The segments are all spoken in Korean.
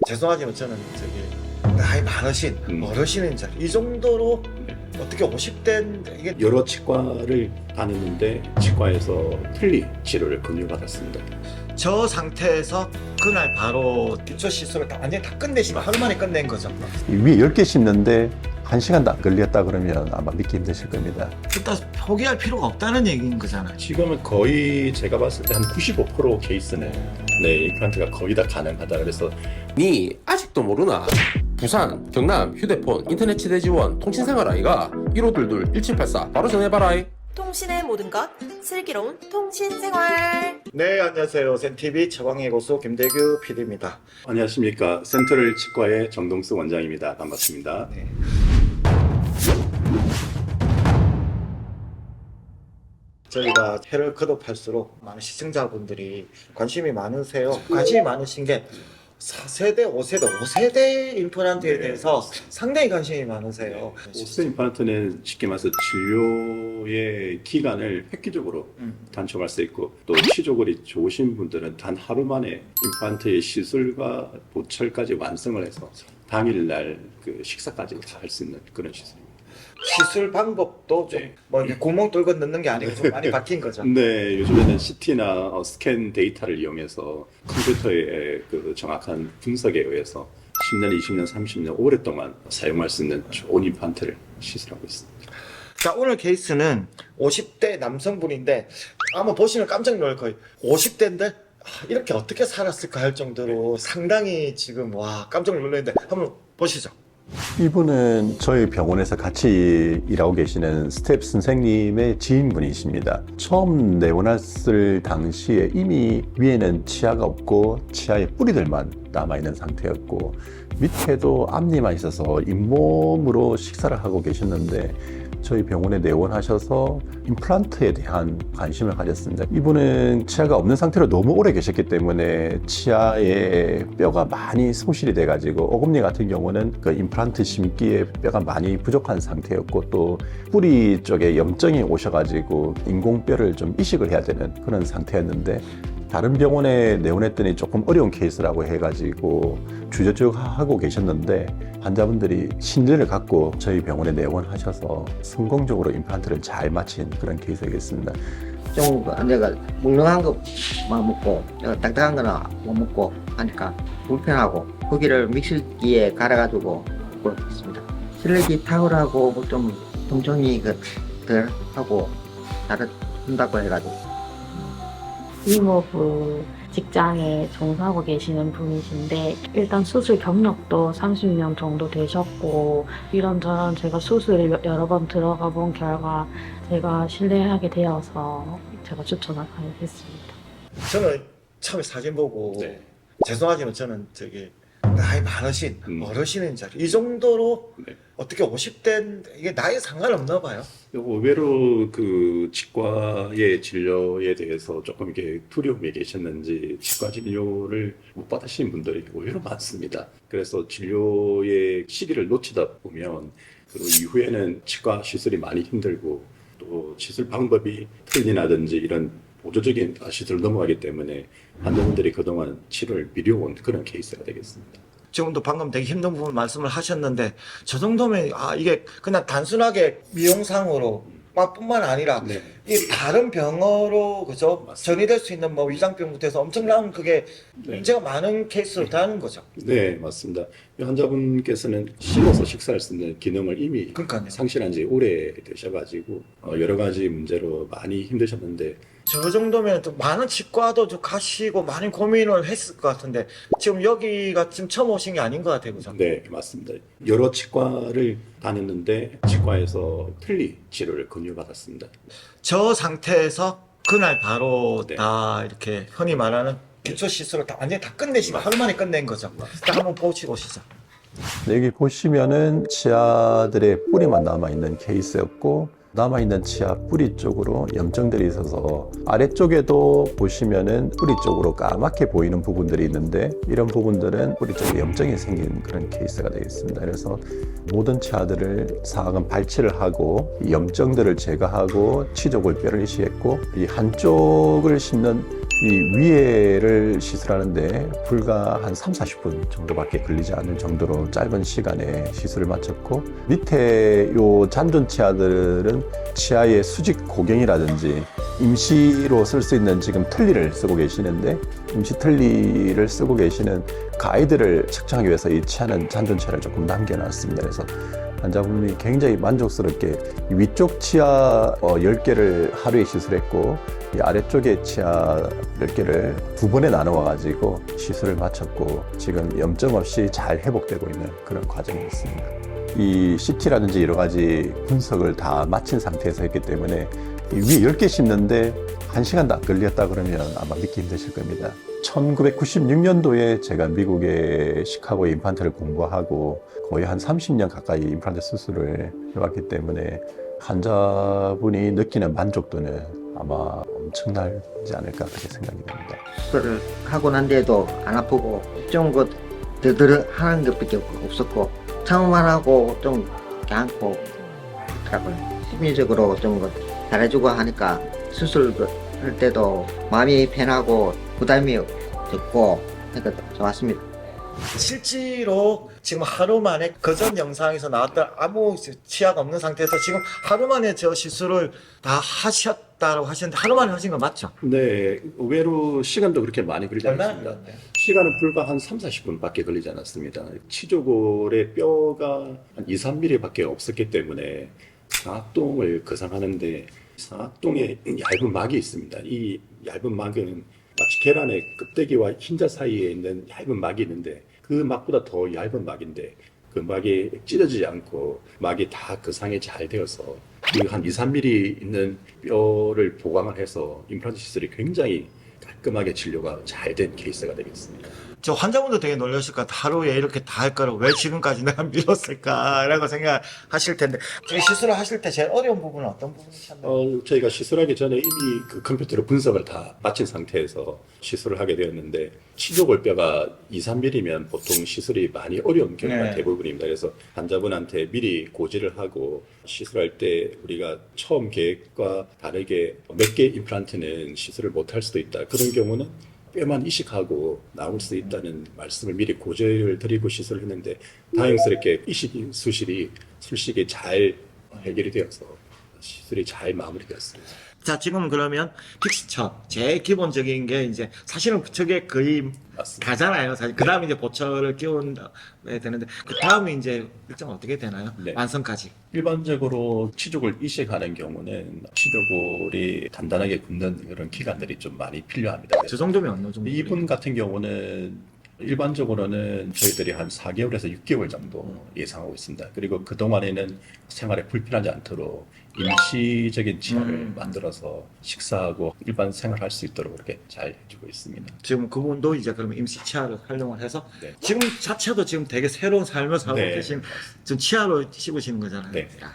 죄송하지만 저는 나이 많으신 어르신인 줄 이 정도로 어떻게 50대인데 이게 여러 치과를 다녔는데 치과에서 틀니 치료를 권유받았습니다. 저 상태에서 그날 바로 기초 시술을 완전히 다 끝내시면 하루 만에 끝낸 거죠. 위에 10개 씹는데 1시간도 안 걸렸다 그러면 아마 믿기 힘드실 겁니다. 일단 포기할 필요가 없다는 얘기인 거잖아요. 지금은 거의 제가 봤을 때 한 95% 케이스는 임플란트가 거의 다 가능하다. 그래서 니 아직도 모르나? 부산, 경남, 휴대폰, 인터넷 치대 지원, 통신생활 아이가 1522-1784 바로 전해봐라. 통신의 모든 것 슬기로운 통신생활. 네, 안녕하세요. 센TV 처방의 고수 김대규 PD입니다. 안녕하십니까. 센트럴 치과의 정동수 원장입니다. 반갑습니다. 네. 저희가 해를 거듭할수록 많은 시청자분들이 관심이 많으세요. 관심이 많으신 게 4세대, 5세대 임플란트에 대해서 상당히 관심이 많으세요. 5세 임플란트는 쉽게 말해서 진료의 기간을 획기적으로 단축할 수 있고, 또 치조골이 좋으신 분들은 단 하루 만에 임플란트의 시술과 보철까지 완성을 해서 당일날 그 식사까지 다 할 수 있는 그런 시술입니다. 시술 방법도 좀 뭐 구멍 뚫고 넣는 게 아니고 좀 많이 바뀐 거죠. 네, 요즘에는 CT나 스캔 데이터를 이용해서 컴퓨터의 그 정확한 분석에 의해서 10년, 20년, 30년 오랫동안 사용할 수 있는 좋은 임플란트를 시술하고 있습니다. 자, 오늘 케이스는 50대 남성분인데 아마 보시면 깜짝 놀랄 거예요. 50대인데 이렇게 어떻게 살았을까 할 정도로 상당히 지금 와 깜짝 놀랐는데 한번 보시죠. 이분은 저희 병원에서 같이 일하고 계시는 스텝 선생님의 지인분이십니다. 처음 내원했을 당시에 이미 위에는 치아가 없고 치아의 뿌리들만 남아있는 상태였고 밑에도 앞니만 있어서 잇몸으로 식사를 하고 계셨는데 저희 병원에 내원하셔서 임플란트에 대한 관심을 가졌습니다. 이분은 치아가 없는 상태로 너무 오래 계셨기 때문에 치아의 뼈가 많이 소실이 돼가지고 어금니 같은 경우는 그 임플란트 심기에 뼈가 많이 부족한 상태였고 또 뿌리 쪽에 염증이 오셔가지고 인공뼈를 좀 이식을 해야 되는 그런 상태였는데 다른 병원에 내원했더니 조금 어려운 케이스라고 해가지고 주저쭉 하고 계셨는데 환자분들이 신뢰를 갖고 저희 병원에 내원하셔서 성공적으로 임플란트를 잘 마친 그런 케이스이겠습니다. 좀 내가 mul렁한 거만 먹고 내가 딱딱한 거는 못 먹고 하니까 불편하고 거기를 믹서기에 갈아가지고 먹고 있습니다. 실내기 타월하고 뭐좀 통증이 덜 하고 잘한다고 해가지고 이모부 직장에 종사하고 계시는 분이신데 일단 수술 경력도 30년 정도 되셨고 이런저런 제가 수술을 여러 번 들어가 본 결과 제가 신뢰하게 되어서 제가 추천을 하게 됐습니다. 저는 처음에 사진 보고 죄송하지만 저는 나이 많으신 어르신인 줄 이 정도로 어떻게 50대인데 이게 나이에 상관없나 봐요. 의외로 그 치과의 진료에 대해서 조금 이렇게 두려움이 계셨는지 치과 진료를 못 받으신 분들이 의외로 많습니다. 그래서 진료의 시기를 놓치다 보면 그 이후에는 치과 시술이 많이 힘들고 또 시술 방법이 틀리나든지 이런 보조적인 시술로 넘어가기 때문에 환자분들이 그동안 치료를 미뤄온 그런 케이스가 되겠습니다. 지금도 방금 되게 힘든 부분 말씀을 하셨는데 저 정도면 이게 그냥 단순하게 미용상으로 뿐만 아니라 이 다른 병어로 그죠 전이될 수 있는 뭐 위장병부터 해서 엄청난 그게 문제가 많은 케이스로 다는 거죠. 네, 맞습니다. 이 환자분께서는 씹어서 식사할 수 있는 기능을 이미 그러니까요. 상실한 지 오래 되셔가지고 여러 가지 문제로 많이 힘드셨는데 저 정도면 또 많은 치과도 좀 가시고 많이 고민을 했을 것 같은데 지금 여기가 지금 처음 오신 게 아닌 것 같아요, 그죠? 네, 맞습니다. 여러 치과를 다녔는데 치과에서 틀니 치료를 권유받았습니다. 저 상태에서 그날 바로 다 이렇게 흔히 말하는 기초 시술을 다 완전히 다 끝내시면 하루 만에 끝낸 거죠. 일단 한번 보시고 오시죠. 여기 보시면은 치아들의 뿌리만 남아있는 케이스였고 남아있는 치아 뿌리 쪽으로 염증들이 있어서 아래쪽에도 보시면은 뿌리 쪽으로 까맣게 보이는 부분들이 있는데 이런 부분들은 뿌리 쪽에 염증이 생긴 그런 케이스가 되겠습니다. 그래서 모든 치아들을 상하근 발치를 하고 이 염증들을 제거하고 치조골 뼈를 이식했고 이 한쪽을 씹는 이 위에를 시술하는데 불과 한 3, 40분 정도밖에 걸리지 않을 정도로 짧은 시간에 시술을 마쳤고, 밑에 요 잔존 치아들은 치아의 수직 고경이라든지 임시로 쓸 수 있는 지금 틀니를 쓰고 계시는데, 임시 틀니를 쓰고 계시는 가이드를 측정하기 위해서 이 치아는 잔존 치아를 조금 남겨놨습니다. 그래서 환자분이 굉장히 만족스럽게 이 위쪽 치아 10개를 하루에 시술했고, 이 아래쪽에 치아 10개를 2번에 나누어 가지고 시술을 마쳤고, 지금 염증 없이 잘 회복되고 있는 그런 과정이 있습니다. 이 CT라든지 여러 가지 분석을 다 마친 상태에서 했기 때문에 이 위에 10개 심는데 1시간도 안 걸렸다 그러면 아마 믿기 힘드실 겁니다. 1996년도에 제가 미국의 시카고에 임플란트를 공부하고 거의 한 30년 가까이 임플란트 수술을 해왔기 때문에 환자분이 느끼는 만족도는 아마 엄청나지 않을까 그렇게 생각이 됩니다. 수술을 하고 난 뒤에도 안 아프고 좀 드드르 하는 것밖에 없었고, 처음만 하고 좀 괜찮고 있더라고요. 심리적으로 좀 잘해주고 하니까 수술할 때도 마음이 편하고 부담이 적고 그러니까 좋았습니다. 실제로 지금 하루 만에 그전 영상에서 나왔던 아무 치아가 없는 상태에서 지금 하루 만에 저 시술을 다 하셨다고 하셨는데, 하루 만에 하신 거 맞죠? 네, 의외로 시간도 그렇게 많이 걸리지 얼마나 않았습니다. 걸렸나요? 시간은 불과 한 3, 40분밖에 걸리지 않았습니다. 치조골의 뼈가 한 2, 3mm 밖에 없었기 때문에 상악동을 거상하는데, 상악동에 얇은 막이 있습니다. 이 얇은 막은 마치 계란의 껍데기와 흰자 사이에 있는 얇은 막이 있는데, 그 막보다 더 얇은 막인데 그 막이 찢어지지 않고 막이 다 거상이 잘 되어서 그 한 2, 3mm 있는 뼈를 보강을 해서 임플란트 시술이 굉장히 깔끔하게 진료가 잘 된 케이스가 되겠습니다. 저 환자분도 되게 놀라실 것 같아요. 하루에 이렇게 다 할 거를 왜 지금까지 내가 미뤘을까라고 생각하실 텐데, 저희 시술을 하실 때 제일 어려운 부분은 어떤 부분이셨나요? 저희가 시술하기 전에 이미 그 컴퓨터로 분석을 다 마친 상태에서 시술을 하게 되었는데, 치조골뼈가 2, 3mm면 보통 시술이 많이 어려운 경우가 네. 대부분입니다. 그래서 환자분한테 미리 고지를 하고, 시술할 때 우리가 처음 계획과 다르게 몇 개 임플란트는 시술을 못할 수도 있다. 그런 경우는 뼈만 이식하고 나올 수 있다는 말씀을 미리 고지를 드리고 시술을 했는데, 다행스럽게 이식 술식이 잘 해결이 되어서 시술이 잘 마무리되었습니다. 자, 지금 그러면 픽스처 제일 기본적인 게 이제 사실은 저게 거의 맞습니다. 다잖아요. 사실 그 다음에 이제 보철을 끼워야 되는데, 그 다음에 이제 일정 어떻게 되나요? 네. 완성까지. 일반적으로 치조골 이식하는 경우는 치조골이 단단하게 굳는 그런 기간들이 좀 많이 필요합니다. 저 정도면 어느 정도? 이분 같은 경우는 일반적으로는 저희들이 한 4개월에서 6개월 정도 예상하고 있습니다. 그리고 그동안에는 생활에 불편하지 않도록 임시적인 치아를 만들어서 식사하고 일반 생활할 수 있도록 그렇게 잘 해주고 있습니다. 지금 그분도 이제 그러면 임시 치아를 활용을 해서 네. 지금 자체도 지금 되게 새로운 삶을 살고 네. 계신, 지금 치아로 씹으시는 거잖아요. 네. 야,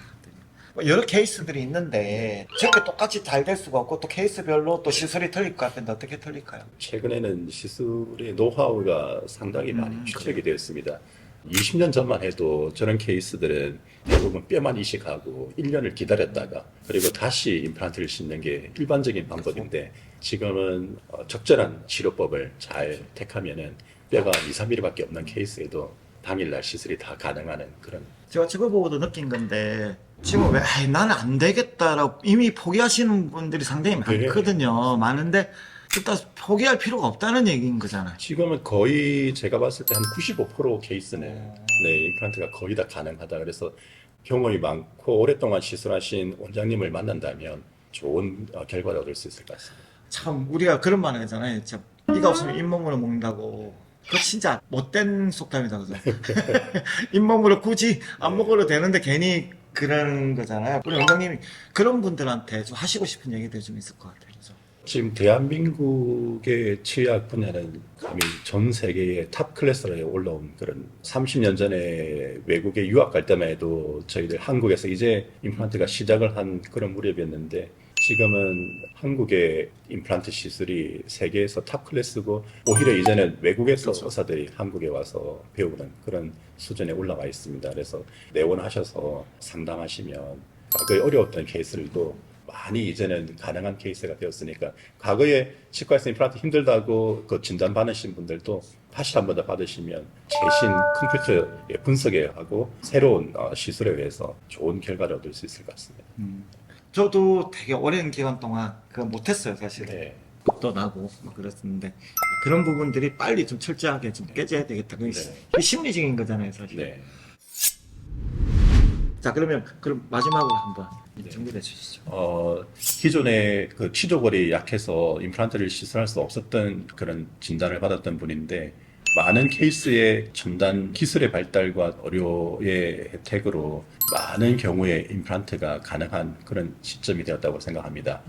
뭐 여러 케이스들이 있는데 저렇게 똑같이 잘 될 수가 없고 또 케이스별로 또 시술이 틀릴 것 같은데 어떻게 틀릴까요? 최근에는 시술의 노하우가 상당히 많이 축적이 되었습니다. 20년 전만 해도 저런 케이스들은 대부분 뼈만 이식하고 1년을 기다렸다가 그리고 다시 임플란트를 싣는 게 일반적인 방법인데, 지금은 적절한 치료법을 잘 택하면은 뼈가 2, 3mm밖에 없는 케이스에도 당일날 시술이 다 가능한 그런. 제가 저거 보고도 느낀 건데, 지금 왜 나는 안 되겠다라고 이미 포기하시는 분들이 상당히 많거든요. 많은데 일단 포기할 필요가 없다는 얘기인 거잖아요. 지금은 거의 제가 봤을 때 한 95% 케이스는 임플란트가 거의 다 가능하다. 그래서 경험이 많고 오랫동안 시술하신 원장님을 만난다면 좋은 결과를 얻을 수 있을 것 같습니다. 참 우리가 그런 말 하잖아요. 참 이가 없으면 잇몸으로 먹는다고. 그거 진짜 못된 속담이다, 그죠? 잇몸으로 굳이 안 먹어도 되는데 괜히 그러는 거잖아요. 우리 원장님이 그런 분들한테 좀 하시고 싶은 얘기들 좀 있을 것 같아요. 그죠? 지금 대한민국의 치의학 분야는 감히 전 세계의 탑 클래스로 올라온 그런 30년 전에 외국에 유학 갈 때만 해도 저희들 한국에서 이제 임플란트가 시작을 한 그런 무렵이었는데, 지금은 한국의 임플란트 시술이 세계에서 탑 클래스고, 오히려 이제는 외국에서 의사들이 한국에 와서 배우는 그런 수준에 올라와 있습니다. 그래서 내원하셔서 상담하시면 과거에 어려웠던 케이스들도 많이 이제는 가능한 케이스가 되었으니까 과거에 치과에서 임플란트 힘들다고 그 진단 받으신 분들도 다시 한 번 더 받으시면 최신 컴퓨터 분석에 하고 새로운 시술에 의해서 좋은 결과를 얻을 수 있을 것 같습니다. 저도 되게 오랜 기간 동안 그거 못했어요, 사실. 네. 또 나고 막 그랬었는데 그런 부분들이 빨리 좀 철저하게 좀 깨져야 되겠다. 그게 네. 심리적인 거잖아요, 사실. 네. 자, 그럼 마지막으로 한번 정리해 주시죠. 기존에 그 치조골이 약해서 임플란트를 시술할 수 없었던 그런 진단을 받았던 분인데 많은 케이스의 첨단 기술의 발달과 의료의 혜택으로 많은 경우에 임플란트가 가능한 그런 시점이 되었다고 생각합니다.